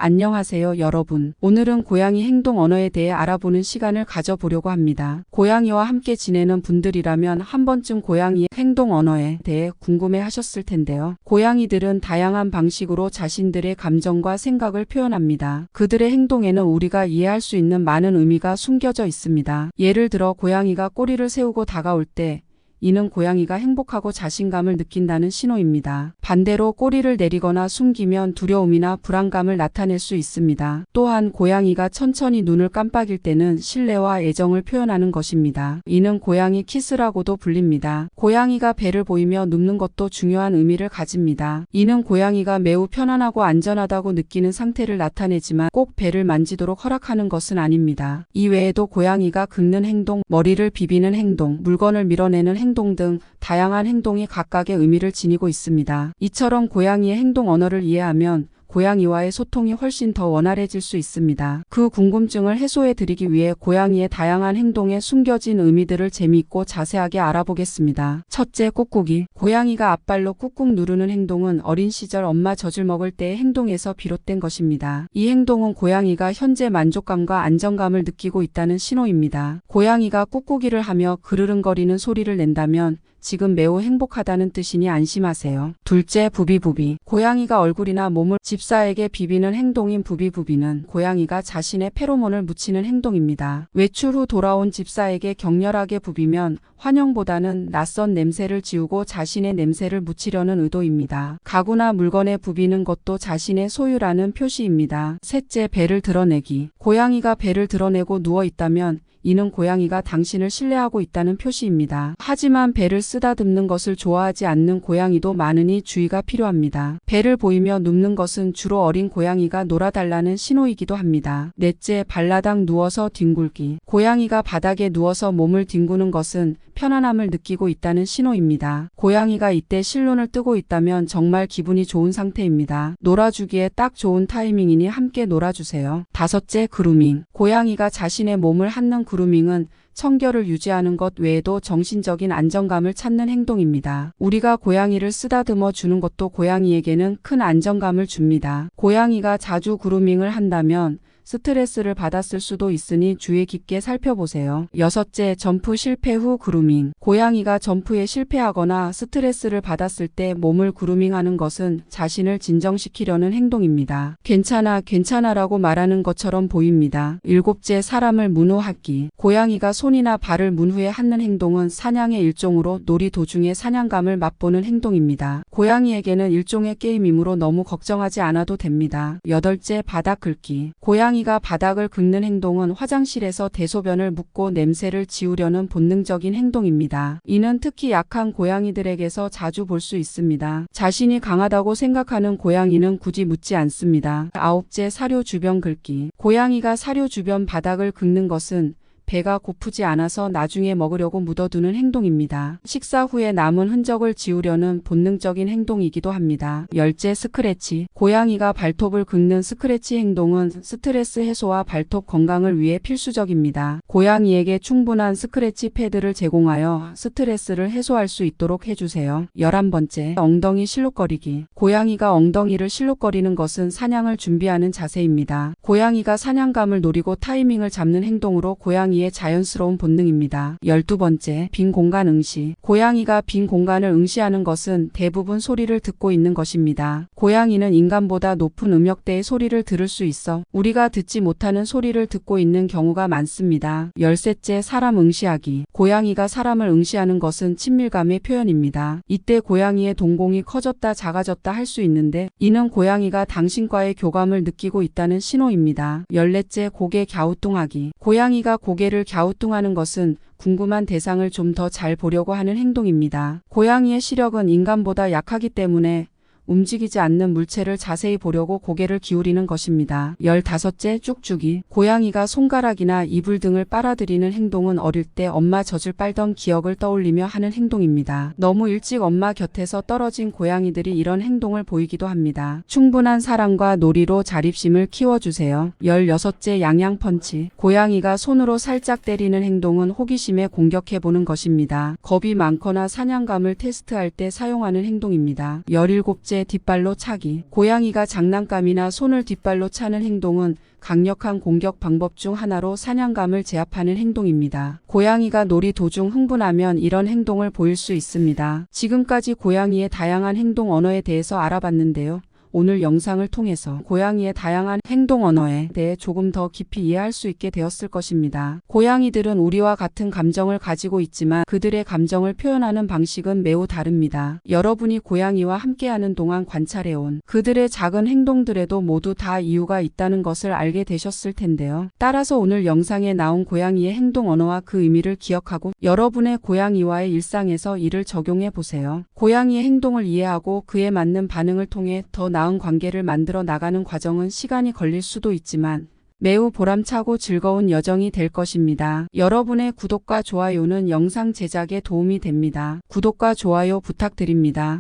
안녕하세요 여러분. 오늘은 고양이 행동 언어에 대해 알아보는 시간을 가져보려고 합니다. 고양이와 함께 지내는 분들이라면 한 번쯤 고양이의 행동 언어에 대해 궁금해 하셨을 텐데요. 고양이들은 다양한 방식으로 자신들의 감정과 생각을 표현합니다. 그들의 행동에는 우리가 이해할 수 있는 많은 의미가 숨겨져 있습니다. 예를 들어 고양이가 꼬리를 세우고 다가올 때 이는 고양이가 행복하고 자신감을 느낀다는 신호입니다. 반대로 꼬리를 내리거나 숨기면 두려움이나 불안감을 나타낼 수 있습니다. 또한 고양이가 천천히 눈을 깜빡일 때는 신뢰와 애정을 표현하는 것입니다. 이는 고양이 키스라고도 불립니다. 고양이가 배를 보이며 눕는 것도 중요한 의미를 가집니다. 이는 고양이가 매우 편안하고 안전하다고 느끼는 상태를 나타내지만 꼭 배를 만지도록 허락하는 것은 아닙니다. 이 외에도 고양이가 긁는 행동, 머리를 비비는 행동, 물건을 밀어내는 행동 등 다양한 행동이 각각의 의미를 지니고 있습니다. 이처럼 고양이의 행동 언어를 이해하면 고양이와의 소통이 훨씬 더 원활해질 수 있습니다. 그 궁금증을 해소해 드리기 위해 고양이의 다양한 행동에 숨겨진 의미들을 재미있고 자세하게 알아보겠습니다. 첫째, 꾹꾹이. 고양이가 앞발로 꾹꾹 누르는 행동은 어린 시절 엄마 젖을 먹을 때의 행동에서 비롯된 것입니다. 이 행동은 고양이가 현재 만족감과 안정감을 느끼고 있다는 신호입니다. 고양이가 꾹꾹이를 하며 그르릉거리는 소리를 낸다면 지금 매우 행복하다는 뜻이니 안심하세요. 둘째, 부비부비. 고양이가 얼굴이나 몸을 집사에게 비비는 행동인 부비부비는 고양이가 자신의 페로몬을 묻히는 행동입니다. 외출 후 돌아온 집사에게 격렬하게 부비면 환영보다는 낯선 냄새를 지우고 자신의 냄새를 묻히려는 의도입니다. 가구나 물건에 부비는 것도 자신의 소유라는 표시입니다. 셋째, 배를 드러내기. 고양이가 배를 드러내고 누워 있다면 이는 고양이가 당신을 신뢰하고 있다는 표시입니다. 하지만 배를 쓰다듬는 것을 좋아하지 않는 고양이도 많으니 주의가 필요합니다. 배를 보이며 눕는 것은 주로 어린 고양이가 놀아달라는 신호이기도 합니다. 넷째, 발라당 누워서 뒹굴기. 고양이가 바닥에 누워서 몸을 뒹구는 것은 편안함을 느끼고 있다는 신호입니다. 고양이가 이때 실눈을 뜨고 있다면 정말 기분이 좋은 상태입니다. 놀아주기에 딱 좋은 타이밍이니 함께 놀아주세요. 다섯째, 그루밍. 고양이가 자신의 몸을 핥는 그루밍은 청결을 유지하는 것 외에도 정신적인 안정감을 찾는 행동입니다. 우리가 고양이를 쓰다듬어 주는 것도 고양이에게는 큰 안정감을 줍니다. 고양이가 자주 그루밍을 한다면 스트레스를 받았을 수도 있으니 주의 깊게 살펴보세요. 여섯째, 점프 실패 후 그루밍. 고양이가 점프에 실패하거나 스트레스를 받았을 때 몸을 그루밍하는 것은 자신을 진정시키려는 행동입니다. 괜찮아라고 말하는 것처럼 보입니다. 일곱째, 사람을 문호하기. 고양이가 손이나 발을 문 후에 핥는 행동은 사냥의 일종으로 놀이 도중에 사냥감을 맛보는 행동입니다. 고양이에게는 일종의 게임이므로 너무 걱정하지 않아도 됩니다. 여덟째, 바닥 긁기. 고양이가 바닥을 긁는 행동은 화장실에서 대소변을 묻고 냄새를 지우려는 본능적인 행동입니다. 이는 특히 약한 고양이들에게서 자주 볼 수 있습니다. 자신이 강하다고 생각하는 고양이는 굳이 묻지 않습니다. 아홉째, 사료 주변 긁기. 고양이가 사료 주변 바닥을 긁는 것은 배가 고프지 않아서 나중에 먹으려고 묻어두는 행동입니다. 식사 후에 남은 흔적을 지우려는 본능적인 행동이기도 합니다. 열째, 스크래치. 고양이가 발톱을 긁는 스크래치 행동은 스트레스 해소와 발톱 건강을 위해 필수적입니다. 고양이에게 충분한 스크래치 패드를 제공하여 스트레스를 해소할 수 있도록 해주세요. 11번째, 엉덩이 실룩거리기. 고양이가 엉덩이를 실룩거리는 것은 사냥을 준비하는 자세입니다. 고양이가 사냥감을 노리고 타이밍을 잡는 행동으로 고양이의 자연스러운 본능입니다. 12번째, 빈 공간 응시. 고양이가 빈 공간을 응시하는 것은 대부분 소리를 듣고 있는 것입니다. 고양이는 인간보다 높은 음역대의 소리를 들을 수 있어 우리가 듣지 못하는 소리를 듣고 있는 경우가 많습니다. 13째, 사람 응시하기. 고양이가 사람을 응시하는 것은 친밀감의 표현입니다. 이때 고양이의 동공이 커졌다 작아졌다 할 수 있는데 이는 고양이가 당신과의 교감을 느끼고 있다는 신호입니다. 14째, 고개 갸우뚱하기. 고양이가 고개를 갸우뚱하는 것은 궁금한 대상을 좀 더 잘 보려고 하는 행동입니다. 고양이의 시력은 인간보다 약하기 때문에 움직이지 않는 물체를 자세히 보려고 고개를 기울이는 것입니다. 15째, 쭉쭉이. 고양이가 손가락이나 이불 등을 빨아들이는 행동은 어릴 때 엄마 젖을 빨던 기억을 떠올리며 하는 행동입니다. 너무 일찍 엄마 곁에서 떨어진 고양이들이 이런 행동을 보이기도 합니다. 충분한 사랑과 놀이로 자립심을 키워주세요. 16째, 양양 펀치. 고양이가 손으로 살짝 때리는 행동은 호기심에 공격해보는 것입니다. 겁이 많거나 사냥감을 테스트할 때 사용하는 행동입니다. 17째, 고양이의 뒷발로 차기. 고양이가 장난감이나 손을 뒷발로 차는 행동은 강력한 공격 방법 중 하나로 사냥감을 제압하는 행동입니다. 고양이가 놀이 도중 흥분하면 이런 행동을 보일 수 있습니다. 지금까지 고양이의 다양한 행동 언어에 대해서 알아봤는데요. 오늘 영상을 통해서 고양이의 다양한 행동 언어에 대해 조금 더 깊이 이해할 수 있게 되었을 것입니다. 고양이들은 우리와 같은 감정을 가지고 있지만 그들의 감정을 표현하는 방식은 매우 다릅니다. 여러분이 고양이와 함께하는 동안 관찰해온 그들의 작은 행동들에도 모두 다 이유가 있다는 것을 알게 되셨을 텐데요. 따라서 오늘 영상에 나온 고양이의 행동 언어와 그 의미를 기억하고 여러분의 고양이와의 일상에서 이를 적용해 보세요. 고양이의 행동을 이해하고 그에 맞는 반응을 통해 더 나은 관계를 만들어 나가는 과정은 시간이 걸릴 수도 있지만 매우 보람차고 즐거운 여정이 될 것입니다. 여러분의 구독과 좋아요는 영상 제작에 도움이 됩니다. 구독과 좋아요 부탁드립니다.